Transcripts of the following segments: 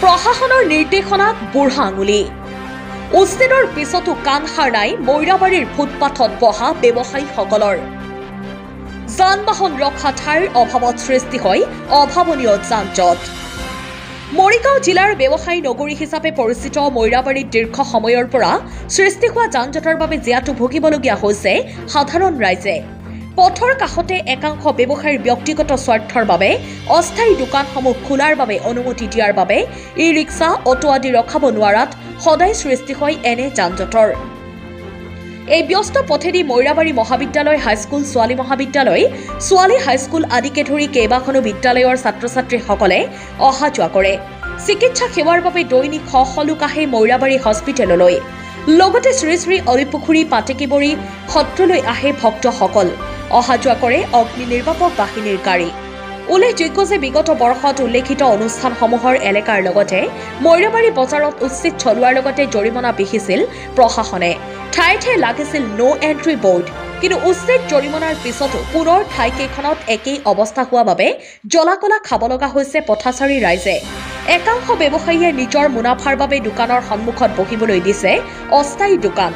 প্ৰশাসনৰ নিৰ্দেশনাত বুঢ়া আঙুলি উচ্ছেদৰ পিছতো কাণ সাৰ নাই মৈৰাবাৰীৰ ফুটপাথত বহা ব্যৱসায়ীসকলৰ যান বাহন ৰখা ঠাইৰ অভাৱত সৃষ্টি হয় অভাৱনীয় যান-জঁট। মৰিগাঁও জিলাৰ ব্যৱসায়ী নগৰী হিচাপে পৰিচিত মৈৰাবাৰীত দীৰ্ঘ সময়ৰ পৰা সৃষ্টি হোৱা যান-জঁটৰ বাবে জীয়াতু ভুগিবলগীয়া হৈছে সাধাৰণ ৰাইজে। পথৰ কাষতে একাংশ ব্যৱসায়ীৰ ব্যক্তিগত স্বাৰ্থৰ বাবে অস্থায়ী দোকানসমূহ খোলাৰ বাবে অনুমতি দিয়াৰ বাবে ই ৰিক্সা অটো আদি ৰখাব নোৱাৰাত সদায় সৃষ্টি হয় এনে যান-জঁটৰ। এই ব্যস্ত পথেদি মৈৰাবাৰী মহাবিদ্যালয় হাইস্কুল ছোৱালী মহাবিদ্যালয় ছোৱালী হাইস্কুল আদিকে ধৰি কেইবাখনো বিদ্যালয়ৰ ছাত্ৰ ছাত্ৰীসকলে অহা যোৱা কৰে। চিকিৎসা সেৱাৰ বাবে দৈনিক শ শ লোক আহে মৈৰাবাৰী হস্পিটেললৈ। লগতে শ্ৰী শ্ৰী অলিপুখুৰী পাটেকিবৰী সত্ৰলৈ আহে ভক্তসকল। অহা যোৱা কৰে অগ্নি নিৰ্বাপক বাহিনীৰ গাড়ী। উল্লেখযোগ্য যে বিগত বৰ্ষত উল্লেখিত অনুষ্ঠানসমূহৰ এলেকাৰ লগতে মৈৰাবাৰী বজাৰত উচ্ছেদ চলোৱাৰ লগতে জৰিমনা বিহিছিল প্ৰশাসনে। ঠায়ে ঠায়ে লাগিছিল নো এণ্ট্ৰি বৰ্ড, কিন্তু উচ্ছেদ জৰিমনাৰ পিছতো পুনৰ ঠাইকেইখনত একেই অৱস্থা হোৱা বাবে জ্বলা-কলা খাব লগা হৈছে পথাচাৰী ৰাইজে। একাংশ ব্যৱসায়ীয়ে নিজৰ মুনাফাৰ বাবে দোকানৰ সন্মুখত বহিবলৈ দিছে অস্থায়ী দোকান।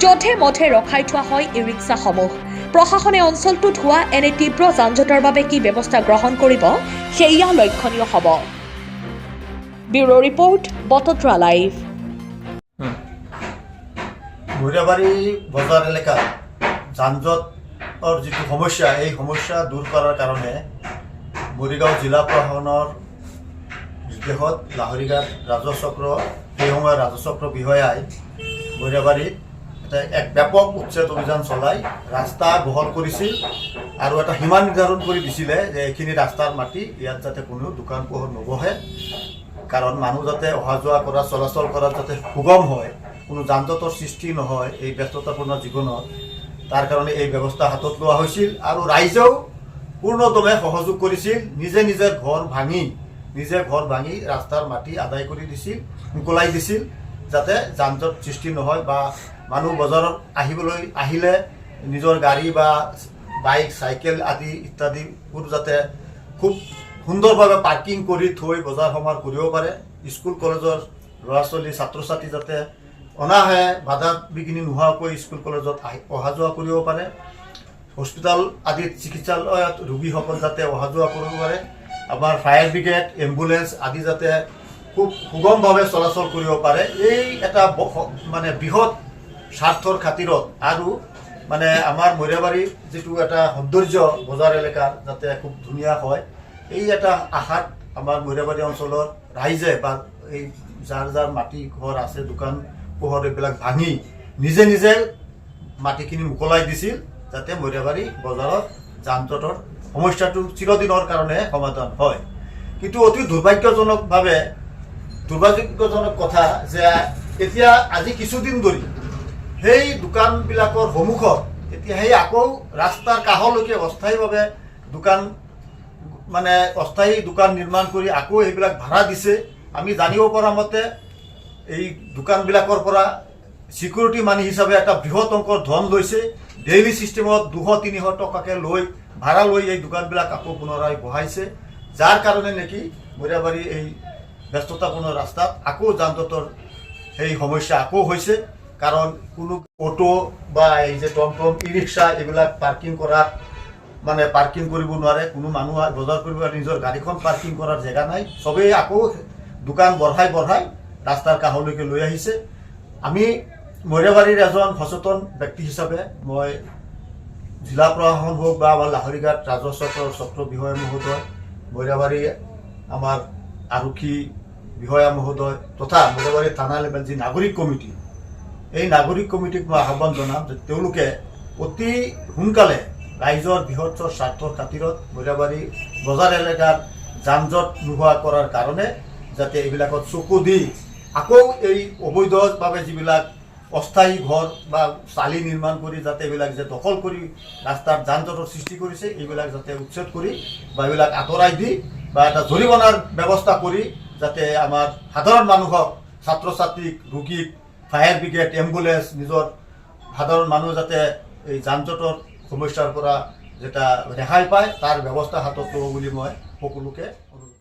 যধে মধে ৰখাই থোৱা হয় ই ৰিক্সাসমূহ। প্ৰশাসনে অঞ্চলটোত হোৱা এনে তীব্ৰ যান-জঁটৰ বাবে কি ব্যৱস্থা গ্ৰহণ কৰিব সেয়া লক্ষণীয় হ'ব। Bureau report, Batadrava live. Mairabari বজাৰ এলেকাত যান-জঁটৰ যিটো সমস্যা, এই সমস্যা দূৰ কৰাৰ কাৰণে মৰিগাঁও জিলা প্ৰশাসনৰ নিৰ্দেশত লাহৰীঘাট ৰাজহ চক্ৰ সেই সময়ৰ ৰাজহ চক্ৰ বিষয়াই মৈৰাবাৰীত এক ব্যাপক উচ্ছেদ অভিযান চলাই ৰাস্তা বহল কৰিছিল আৰু এটা সীমা নিৰ্ধাৰণ কৰি দিছিলে যে এইখিনি ৰাস্তাৰ মাটি ইয়াত যাতে কোনো দোকান পোহৰ নবহে, কাৰণ মানুহ যাতে অহা যোৱা কৰা চলাচল কৰাত যাতে সুগম হয়, কোনো যান-জঁটৰ সৃষ্টি নহয় এই ব্যস্ততাপূৰ্ণ জীৱনত, তাৰ কাৰণে এই ব্যৱস্থা হাতত লোৱা হৈছিল। আৰু ৰাইজেও পূৰ্ণদমে সহযোগ কৰিছিল। নিজে ঘৰ ভাঙি ৰাস্তাৰ মাটি আদায় কৰি দিছিল, মুকলাই দিছিল, যাতে যান-জঁট সৃষ্টি নহয় বা মানুহ বজাৰত আহিলে নিজৰ গাড়ী বা বাইক চাইকেল আদি ইত্যাদিবোৰ যাতে খুব সুন্দৰভাৱে পাৰ্কিং কৰি থৈ বজাৰ সমাৰ কৰিব পাৰে। স্কুল কলেজৰ ল'ৰা ছোৱালী ছাত্ৰ ছাত্ৰী যাতে অনাহে বাধা বিঘিনি নোহোৱাকৈ স্কুল কলেজত অহা যোৱা কৰিব পাৰে। হস্পিটেল আদিত চিকিৎসালয়ত ৰোগীসকল যাতে অহা যোৱা কৰিব পাৰে। আমাৰ ফায়াৰ ব্ৰিগেড, এম্বুলেন্স আদি যাতে খুব সুগমভাৱে চলাচল কৰিব পাৰে। এই এটা মানে বৃহৎ স্বাৰ্থৰ খাতিৰত আৰু মানে আমাৰ মৈৰাবাৰী যিটো এটা সৌন্দৰ্য বজাৰ এলেকাৰ যাতে খুব ধুনীয়া হয়, এই এটা আশাত আমাৰ মৈৰাবাৰী অঞ্চলৰ ৰাইজে বা এই যাৰ মাটি ঘৰ আছে, দোকান পোহৰ এইবিলাক ভাঙি নিজে মাটিখিনি মুকলাই দিছিল, যাতে মৈৰাবাৰী বজাৰত যান-জঁটৰ সমস্যাটো চিৰদিনৰ কাৰণে সমাধান হয়। কিন্তু অতি দুৰ্ভাগ্যজনক কথা যে এতিয়া আজি কিছুদিন ধৰি সেই দোকানবিলাকৰ সন্মুখত এতিয়া সেই আকৌ ৰাস্তাৰ কাষলৈকে অস্থায়ীভাৱে অস্থায়ী দোকান নিৰ্মাণ কৰি আকৌ সেইবিলাক ভাড়া দিছে। আমি জানিব পৰা মতে এই দোকানবিলাকৰ পৰা চিকিউৰিটি মানি হিচাপে এটা বৃহৎ অংকৰ ধন লৈছে। ডেইলি ছিষ্টেমত 200-300 টকাকৈ ভাড়া লৈ এই দোকানবিলাক আকৌ পুনৰাই বহাইছে, যাৰ কাৰণে নেকি মৈৰাবাৰী এই ব্যস্ততাপূৰ্ণ ৰাস্তাত আকৌ যান-জঁটৰ সেই সমস্যা আকৌ হৈছে। কাৰণ কোনো অটো বা এই যে টমটম, ই ৰিক্সা এইবিলাক পাৰ্কিং কৰিব নোৱাৰে। কোনো মানুহ বজাৰ কৰিব নিজৰ গাড়ীখন পাৰ্কিং কৰাৰ জেগা নাই। চবেই আকৌ দোকান বঢ়াই ৰাস্তাৰ কাষলৈকে লৈ আহিছে। আমি মৈৰাবাৰীৰ এজন সচেতন ব্যক্তি হিচাপে মই জিলা প্ৰশাসন হওক বা আমাৰ লাহৰীঘাট ৰাজহ চক্ৰ বিষয়া মহোদয়, মৈৰাবাৰী আমাৰ আৰক্ষী বিষয়া মহোদয় তথা মৈৰাবাৰী থানা লেভেল যি নাগৰিক কমিটি, এই নাগৰিক কমিটিক মই আহ্বান জনাম যে তেওঁলোকে অতি সোনকালে ৰাইজৰ বৃহৎ স্বাৰ্থৰ খাতিৰত মৈৰাবাৰী বজাৰ এলেকাত যান-জঁট নোহোৱা কৰাৰ কাৰণে যাতে এইবিলাকত চকু দি আকৌ এই অবৈধভাৱে যিবিলাক অস্থায়ী ঘৰ বা চালি নিৰ্মাণ কৰি যাতে এইবিলাক যে দখল কৰি ৰাস্তাত যান-জঁটৰ সৃষ্টি কৰিছে, এইবিলাক যাতে উচ্ছেদ কৰি বা এইবিলাক আঁতৰাই দি বা এটা জৰিমনাৰ ব্যৱস্থা কৰি যাতে আমাৰ সাধাৰণ মানুহক, ছাত্ৰ ছাত্ৰীক, ৰোগীক, ফায়াৰ ব্ৰিগেড, এম্বুলেন্স, নিজৰ সাধাৰণ মানুহ যাতে এই যান-জঁটৰ সমস্যাৰ পৰা যেটা ৰেহাই পায় তাৰ ব্যৱস্থা হাতত ল'ব বুলি মই সকলোকে অনুৰোধ